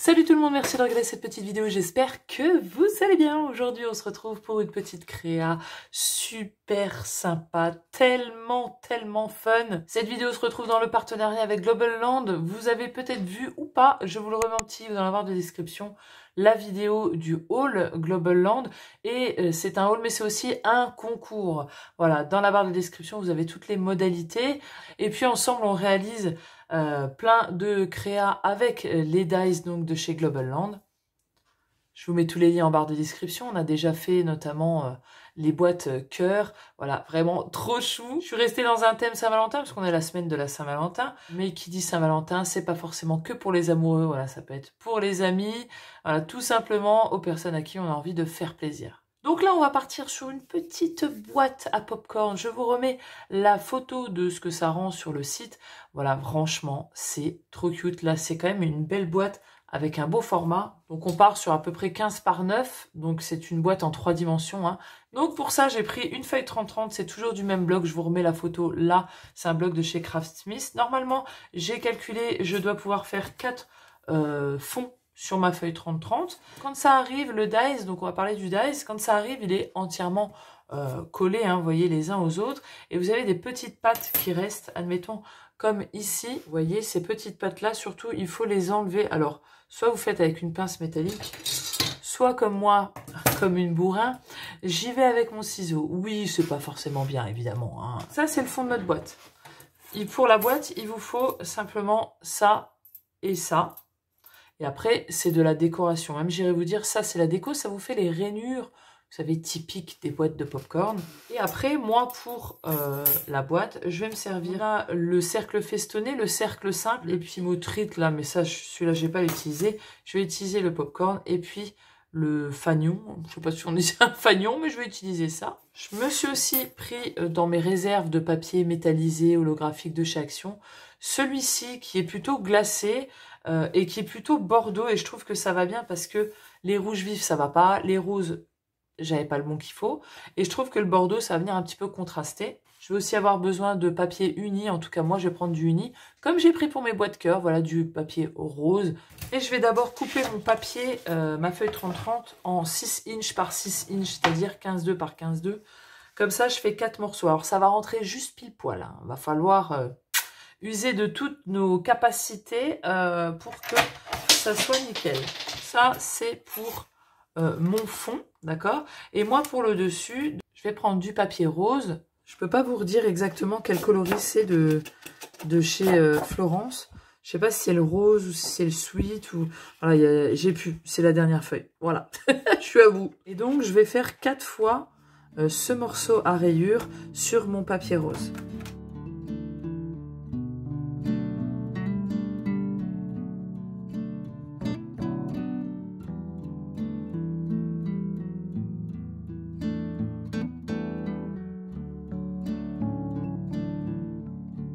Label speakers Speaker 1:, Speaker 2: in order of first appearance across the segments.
Speaker 1: Salut tout le monde, merci de regarder cette petite vidéo, j'espère que vous allez bien. Aujourd'hui on se retrouve pour une petite créa super sympa, tellement fun. Cette vidéo se retrouve dans le partenariat avec Global Land. Vous avez peut-être vu ou pas, je vous le remets en petit dans la barre de description, la vidéo du haul Global Land. Et c'est un haul mais c'est aussi un concours. Voilà, dans la barre de description vous avez toutes les modalités. Et puis ensemble on réalise plein de créas avec les dice donc de chez Global Land. Je vous mets tous les liens en barre de description. On a déjà fait notamment les boîtes cœur. Voilà, vraiment trop chou. Je suis restée dans un thème Saint-Valentin parce qu'on est la semaine de la Saint-Valentin. Mais qui dit Saint-Valentin, c'est pas forcément que pour les amoureux. Voilà, ça peut être pour les amis. Voilà, tout simplement aux personnes à qui on a envie de faire plaisir. Donc là, on va partir sur une petite boîte à popcorn. Je vous remets la photo de ce que ça rend sur le site. Voilà, franchement, c'est trop cute. Là, c'est quand même une belle boîte avec un beau format. Donc on part sur à peu près 15 par 9. Donc c'est une boîte en 3 dimensions. Hein. Donc pour ça, j'ai pris une feuille 30-30. C'est toujours du même bloc. Je vous remets la photo là. C'est un bloc de chez Craftsmith. Normalement, j'ai calculé, je dois pouvoir faire 4 fonds sur ma feuille 30-30. Quand ça arrive, le dice, donc on va parler du dice, quand ça arrive, il est entièrement collé, hein, vous voyez, les uns aux autres. Et vous avez des petites pattes qui restent, admettons, comme ici. Vous voyez, ces petites pattes-là, surtout, il faut les enlever. Alors, soit vous faites avec une pince métallique, soit comme moi, comme une bourrin, j'y vais avec mon ciseau. Oui, c'est pas forcément bien, évidemment. Hein. Ça, c'est le fond de notre boîte. Et pour la boîte, il vous faut simplement ça et ça. Et après, c'est de la décoration. Même, j'irais vous dire, ça, c'est la déco. Ça vous fait les rainures, vous savez, typiques des boîtes de popcorn. Et après, moi, pour la boîte, je vais me servir là, le cercle festonné, le cercle simple, et puis motrite, là, mais ça, celui-là, je vais pas l'utiliser. Je vais utiliser le popcorn, et puis le fanion. Je sais pas si on dit un fanion, mais je vais utiliser ça. Je me suis aussi pris dans mes réserves de papier métallisé, holographique de chez Action, celui-ci qui est plutôt glacé, et qui est plutôt bordeaux, et je trouve que ça va bien parce que les rouges vifs ça va pas, les roses j'avais pas le bon qu'il faut, et je trouve que le bordeaux ça va venir un petit peu contraster. Je vais aussi avoir besoin de papier uni, en tout cas moi je vais prendre du uni, comme j'ai pris pour mes boîtes cœur, voilà du papier rose. Et je vais d'abord couper mon papier, ma feuille 30-30 en 6 inches par 6 inches, c'est-à-dire 15,2 par 15,2. Comme ça je fais 4 morceaux, alors ça va rentrer juste pile poil, hein. Va falloir user de toutes nos capacités pour que ça soit nickel. Ça, c'est pour mon fond, d'accord? Et moi, pour le dessus, je vais prendre du papier rose. Je peux pas vous redire exactement quel coloris c'est de chez Florence. Je sais pas si c'est le rose ou si c'est le sweet ou... Voilà, j'ai pu. C'est la dernière feuille. Voilà, je suis à bout. Et donc, je vais faire 4 fois ce morceau à rayures sur mon papier rose.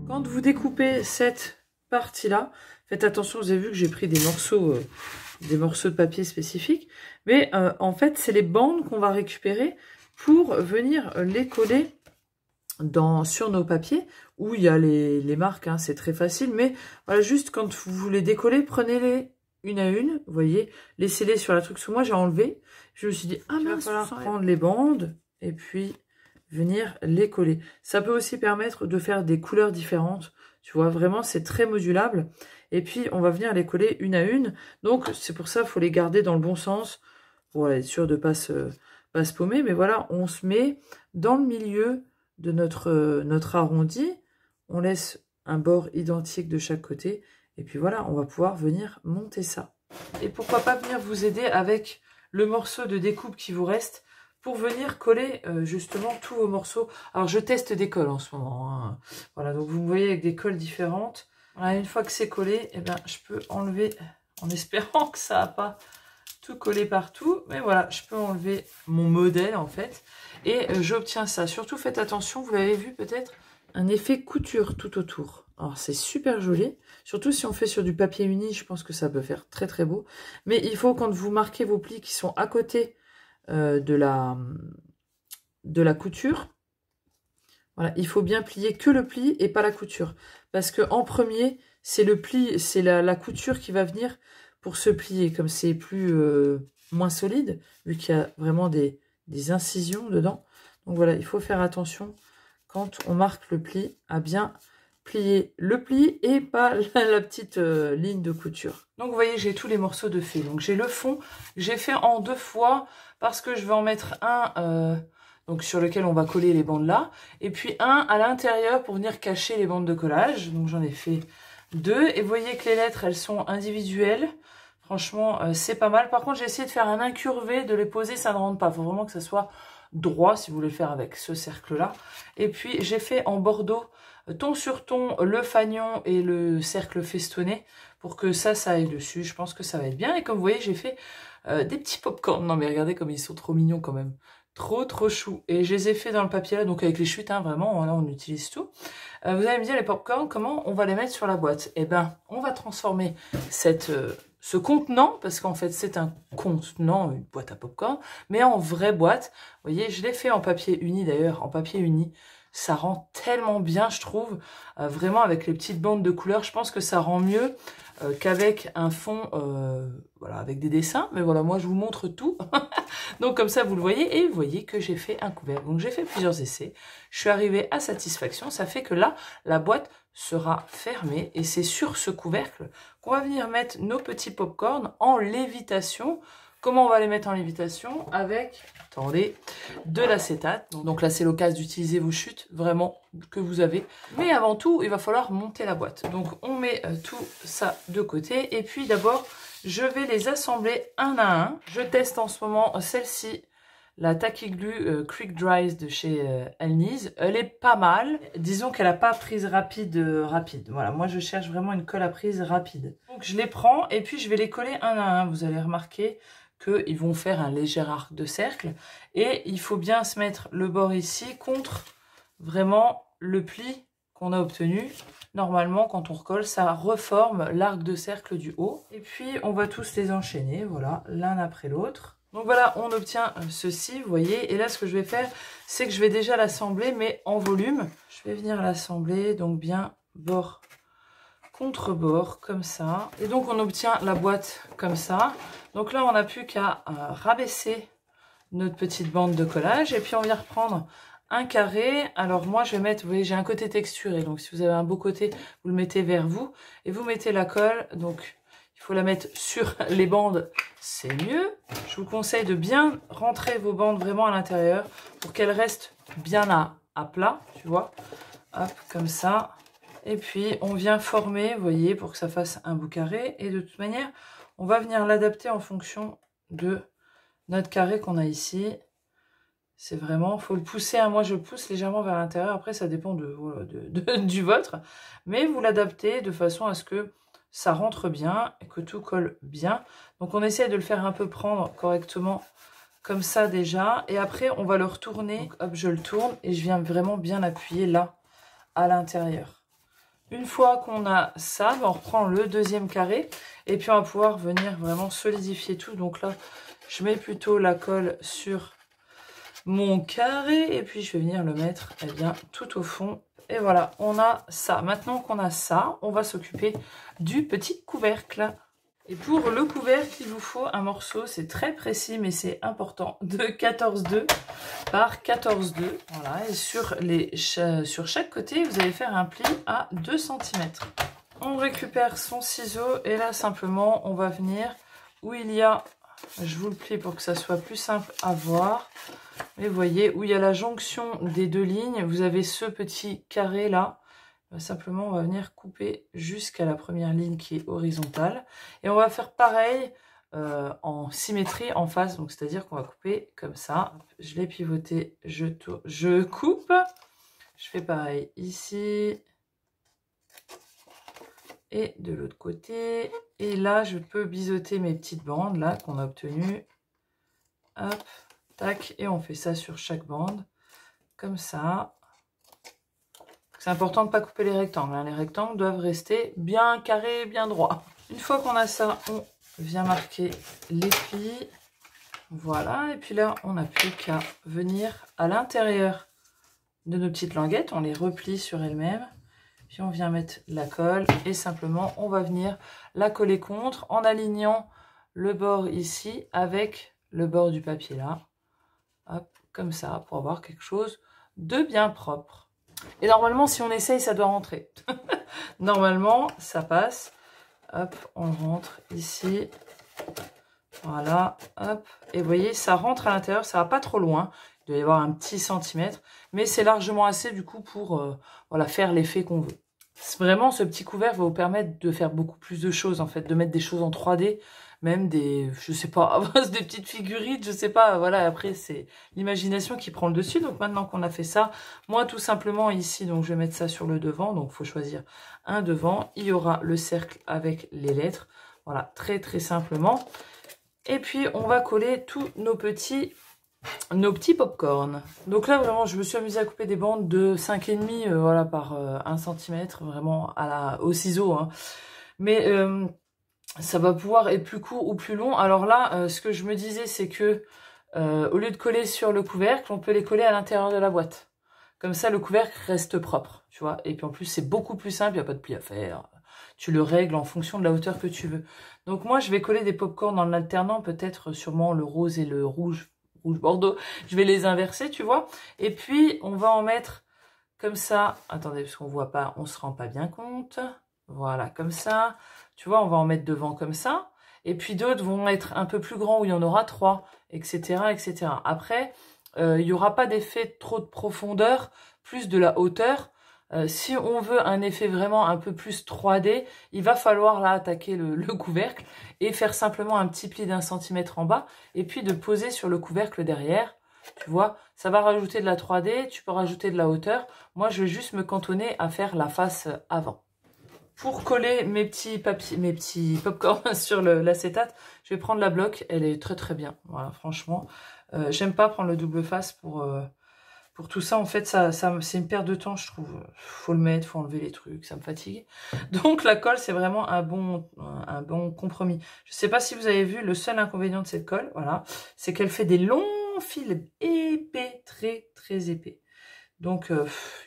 Speaker 1: Quand vous découpez cette partie-là, faites attention, vous avez vu que j'ai pris des morceaux de papier spécifiques, mais en fait, c'est les bandes qu'on va récupérer pour venir les coller sur nos papiers, où il y a les marques, hein, c'est très facile, mais voilà, juste quand vous les décollez, prenez-les une à une, vous voyez, laissez-les sur la truc. Sous moi, j'ai enlevé, je me suis dit, ah mince, il va falloir prendre les bandes, et puis venir les coller. Ça peut aussi permettre de faire des couleurs différentes. Tu vois, vraiment, c'est très modulable. Et puis, on va venir les coller une à une. Donc, c'est pour ça qu'il faut les garder dans le bon sens pour être sûr de ne pas se paumer. Mais voilà, on se met dans le milieu de notre arrondi. On laisse un bord identique de chaque côté. Et puis voilà, on va pouvoir venir monter ça. Et pourquoi pas venir vous aider avec le morceau de découpe qui vous reste pour venir coller justement tous vos morceaux. Alors je teste des colles en ce moment. Hein. Voilà, donc vous me voyez avec des colles différentes. Voilà, une fois que c'est collé, eh ben, je peux enlever, en espérant que ça n'a pas tout collé partout. Mais voilà, je peux enlever mon modèle en fait. Et j'obtiens ça. Surtout faites attention, vous l'avez vu peut-être, un effet couture tout autour. Alors c'est super joli. Surtout si on fait sur du papier uni, je pense que ça peut faire très très beau. Mais il faut quand vous marquez vos plis qui sont à côté de la couture, voilà, il faut bien plier que le pli et pas la couture, parce que en premier c'est le pli, c'est la couture qui va venir pour se plier, comme c'est plus moins solide, vu qu'il y a vraiment des incisions dedans. Donc voilà, il faut faire attention quand on marque le pli à bien plier le pli et pas la petite ligne de couture. Donc vous voyez, j'ai tous les morceaux de fait. Donc j'ai le fond, j'ai fait en 2 fois parce que je vais en mettre un donc sur lequel on va coller les bandes là, et puis un à l'intérieur pour venir cacher les bandes de collage. Donc j'en ai fait 2 et vous voyez que les lettres elles sont individuelles. Franchement c'est pas mal. Par contre j'ai essayé de faire un incurvé, de les poser, ça ne rentre pas. Il faut vraiment que ça soit droit si vous voulez le faire avec ce cercle là. Et puis j'ai fait en bordeaux ton sur ton, le fanion et le cercle festonné pour que ça aille dessus. Je pense que ça va être bien. Et comme vous voyez, j'ai fait des petits pop-corn. Non mais regardez comme ils sont trop mignons quand même. Trop chou. Et je les ai fait dans le papier là, donc avec les chutes, hein, vraiment, là on utilise tout. Vous allez me dire les pop-corn, comment on va les mettre sur la boîte? Eh ben, on va transformer ce contenant, parce qu'en fait c'est un contenant, une boîte à pop-corn, mais en vraie boîte. Vous voyez, je l'ai fait en papier uni d'ailleurs, en papier uni. Ça rend tellement bien, je trouve, vraiment avec les petites bandes de couleurs. Je pense que ça rend mieux qu'avec un fond, voilà, avec des dessins. Mais voilà, moi je vous montre tout. Donc comme ça, vous le voyez. Et vous voyez que j'ai fait un couvercle. Donc j'ai fait plusieurs essais. Je suis arrivée à satisfaction. Ça fait que là, la boîte sera fermée. Et c'est sur ce couvercle qu'on va venir mettre nos petits pop-corn en lévitation. Comment on va les mettre en lévitation? Avec, attendez, de l'acétate. Donc là, c'est l'occasion d'utiliser vos chutes, vraiment, que vous avez. Mais avant tout, il va falloir monter la boîte. Donc, on met tout ça de côté. Et puis, d'abord, je vais les assembler un à un. Je teste en ce moment celle-ci, la Tacky Glue Quick Dries de chez Alniz. Elle est pas mal. Disons qu'elle n'a pas prise rapide. Voilà, moi, je cherche vraiment une colle à prise rapide. Donc, je les prends et puis je vais les coller un à un. Vous allez remarquer qu'ils vont faire un léger arc de cercle. Et il faut bien se mettre le bord ici contre vraiment le pli qu'on a obtenu. Normalement, quand on recolle, ça reforme l'arc de cercle du haut. Et puis, on va tous les enchaîner, voilà, l'un après l'autre. Donc voilà, on obtient ceci, vous voyez. Et là, ce que je vais faire, c'est que je vais déjà l'assembler, mais en volume. Je vais venir l'assembler, donc bien bord contre bord, comme ça. Et donc, on obtient la boîte comme ça. Donc là, on n'a plus qu'à rabaisser notre petite bande de collage. Et puis, on vient reprendre un carré. Alors, moi, je vais mettre, vous voyez, j'ai un côté texturé. Donc, si vous avez un beau côté, vous le mettez vers vous. Et vous mettez la colle. Donc, il faut la mettre sur les bandes. C'est mieux. Je vous conseille de bien rentrer vos bandes vraiment à l'intérieur pour qu'elles restent bien à plat, tu vois. Hop, comme ça. Et puis, on vient former, vous voyez, pour que ça fasse un bout carré. Et de toute manière, on va venir l'adapter en fonction de notre carré qu'on a ici. C'est vraiment, il faut le pousser. Hein. Moi, je le pousse légèrement vers l'intérieur. Après, ça dépend du vôtre. Mais vous l'adaptez de façon à ce que ça rentre bien et que tout colle bien. Donc, on essaie de le faire un peu prendre correctement comme ça déjà. Et après, on va le retourner. Donc, hop, je le tourne et je viens vraiment bien appuyer là, à l'intérieur. Une fois qu'on a ça, on reprend le deuxième carré et puis on va pouvoir venir vraiment solidifier tout. Donc là, je mets plutôt la colle sur mon carré et puis je vais venir le mettre bien tout au fond. Et voilà, on a ça. Maintenant qu'on a ça, on va s'occuper du petit couvercle. Et pour le couvercle, il vous faut un morceau, c'est très précis mais c'est important, de 14,2 par 14,2. Voilà, et sur chaque côté, vous allez faire un pli à 2 cm. On récupère son ciseau et là simplement, on va venir où il y a, je vous le plie pour que ça soit plus simple à voir. Mais vous voyez, où il y a la jonction des deux lignes, vous avez ce petit carré là. Simplement, on va venir couper jusqu'à la première ligne qui est horizontale. Et on va faire pareil en symétrie en face. Donc, c'est-à-dire qu'on va couper comme ça. Je l'ai pivoté, je tourne, je coupe. Je fais pareil ici. Et de l'autre côté. Et là, je peux biseauter mes petites bandes là qu'on a obtenues. Hop, tac. Et on fait ça sur chaque bande. Comme ça. C'est important de ne pas couper les rectangles. Hein. Les rectangles doivent rester bien carrés, bien droits. Une fois qu'on a ça, on vient marquer les plis. Voilà. Et puis là, on n'a plus qu'à venir à l'intérieur de nos petites languettes. On les replie sur elles-mêmes. Puis on vient mettre la colle et simplement on va venir la coller contre en alignant le bord ici avec le bord du papier là. Hop, comme ça, pour avoir quelque chose de bien propre. Et normalement, si on essaye, ça doit rentrer. Normalement, ça passe. Hop, on rentre ici. Voilà, hop. Et vous voyez, ça rentre à l'intérieur, ça va pas trop loin. Il doit y avoir un petit centimètre. Mais c'est largement assez, du coup, pour voilà, faire l'effet qu'on veut. Vraiment, ce petit couvercle va vous permettre de faire beaucoup plus de choses, en fait. De mettre des choses en 3D. Même des, je sais pas, des petites figurines, je sais pas, voilà, après c'est l'imagination qui prend le dessus. Donc maintenant qu'on a fait ça, moi tout simplement ici, donc je vais mettre ça sur le devant, donc il faut choisir un devant, il y aura le cercle avec les lettres, voilà, très très simplement. Et puis on va coller tous nos petits pop-corn. Donc là vraiment je me suis amusée à couper des bandes de 5,5 voilà, par 1 cm, vraiment au ciseau, hein. Mais ça va pouvoir être plus court ou plus long. Alors là, ce que je me disais, c'est que au lieu de coller sur le couvercle, on peut les coller à l'intérieur de la boîte. Comme ça, le couvercle reste propre, tu vois. Et puis en plus, c'est beaucoup plus simple, il n'y a pas de pli à faire. Tu le règles en fonction de la hauteur que tu veux. Donc moi, je vais coller des pop-corn en alternant, peut-être sûrement le rose et le rouge bordeaux. Je vais les inverser, tu vois. Et puis, on va en mettre comme ça. Attendez, parce qu'on voit pas, on se rend pas bien compte. Voilà, comme ça. Tu vois, on va en mettre devant comme ça. Et puis d'autres vont être un peu plus grands où il y en aura 3, etc., etc. Après, il n'y aura pas d'effet trop de profondeur, plus de la hauteur. Si on veut un effet vraiment un peu plus 3D, il va falloir là attaquer le couvercle et faire simplement un petit pli d'1 centimètre en bas et puis de poser sur le couvercle derrière. Tu vois, ça va rajouter de la 3D, tu peux rajouter de la hauteur. Moi, je vais juste me cantonner à faire la face avant. Pour coller mes petits pop-corn sur l'acétate, je vais prendre la bloc. Elle est très très bien. Voilà, franchement, j'aime pas prendre le double face pour tout ça. En fait, c'est une perte de temps, je trouve. Faut le mettre, faut enlever les trucs, ça me fatigue. Donc la colle, c'est vraiment un bon compromis. Je sais pas si vous avez vu, le seul inconvénient de cette colle, voilà, c'est qu'elle fait des longs fils épais, très très épais. Donc,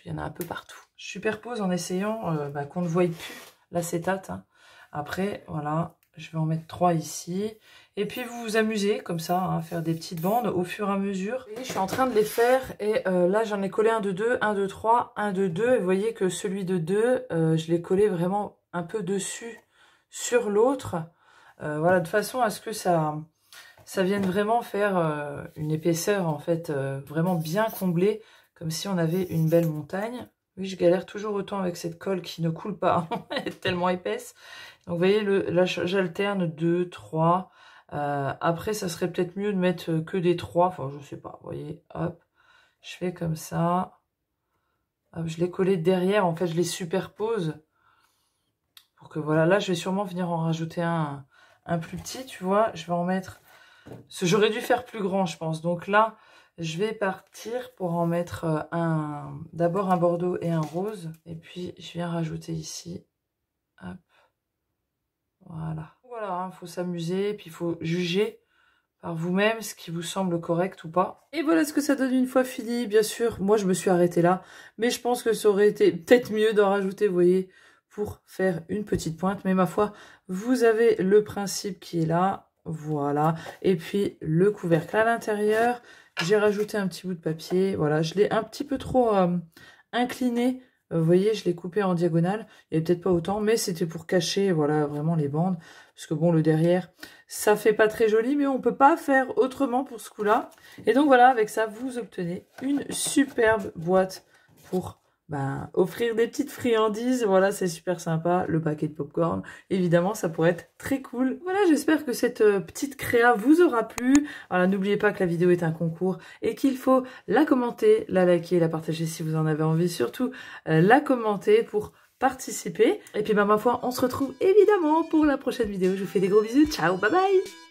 Speaker 1: il y en a un peu partout. Je superpose en essayant qu'on ne voie plus l'acétate, hein. Après, voilà, je vais en mettre 3 ici. Et puis, vous vous amusez comme ça, hein, à faire des petites bandes au fur et à mesure. Et je suis en train de les faire. Et là, j'en ai collé un de 2, un de 3, un de 2. Et vous voyez que celui de 2, je l'ai collé vraiment un peu dessus sur l'autre. Voilà, de façon à ce que ça vienne vraiment faire une épaisseur, en fait, vraiment bien comblée. Comme si on avait une belle montagne. Oui, je galère toujours autant avec cette colle qui ne coule pas. Elle est tellement épaisse. Donc, vous voyez, là, j'alterne 2, 3. Après, ça serait peut-être mieux de mettre que des 3. Enfin, je sais pas. Vous voyez, hop. Je fais comme ça. Hop, je les collé derrière. En fait, je les superpose. Pour que, voilà. Là, je vais sûrement venir en rajouter un plus petit, tu vois. Je vais en mettre... J'aurais dû faire plus grand, je pense. Donc là... Je vais partir pour en mettre d'abord un bordeaux et un rose. Et puis, je viens rajouter ici. Hop. Voilà. Voilà, faut s'amuser. Puis, il faut juger par vous-même ce qui vous semble correct ou pas. Et voilà ce que ça donne une fois fini. Bien sûr, moi, je me suis arrêtée là. Mais je pense que ça aurait été peut-être mieux d'en rajouter, vous voyez, pour faire une petite pointe. Mais ma foi, vous avez le principe qui est là. Voilà. Et puis, le couvercle à l'intérieur. J'ai rajouté un petit bout de papier. Voilà, je l'ai un petit peu trop incliné. Vous voyez, je l'ai coupé en diagonale. Il n'y avait peut-être pas autant, mais c'était pour cacher, voilà, vraiment les bandes. Parce que bon, le derrière, ça fait pas très joli, mais on peut pas faire autrement pour ce coup-là. Et donc voilà, avec ça, vous obtenez une superbe boîte pour... offrir des petites friandises, voilà, c'est super sympa. Le paquet de popcorn, évidemment, ça pourrait être très cool. Voilà, j'espère que cette petite créa vous aura plu. Voilà, n'oubliez pas que la vidéo est un concours et qu'il faut la commenter, la liker, la partager si vous en avez envie. Surtout, la commenter pour participer. Et puis, ma foi, on se retrouve évidemment pour la prochaine vidéo. Je vous fais des gros bisous. Ciao, bye bye!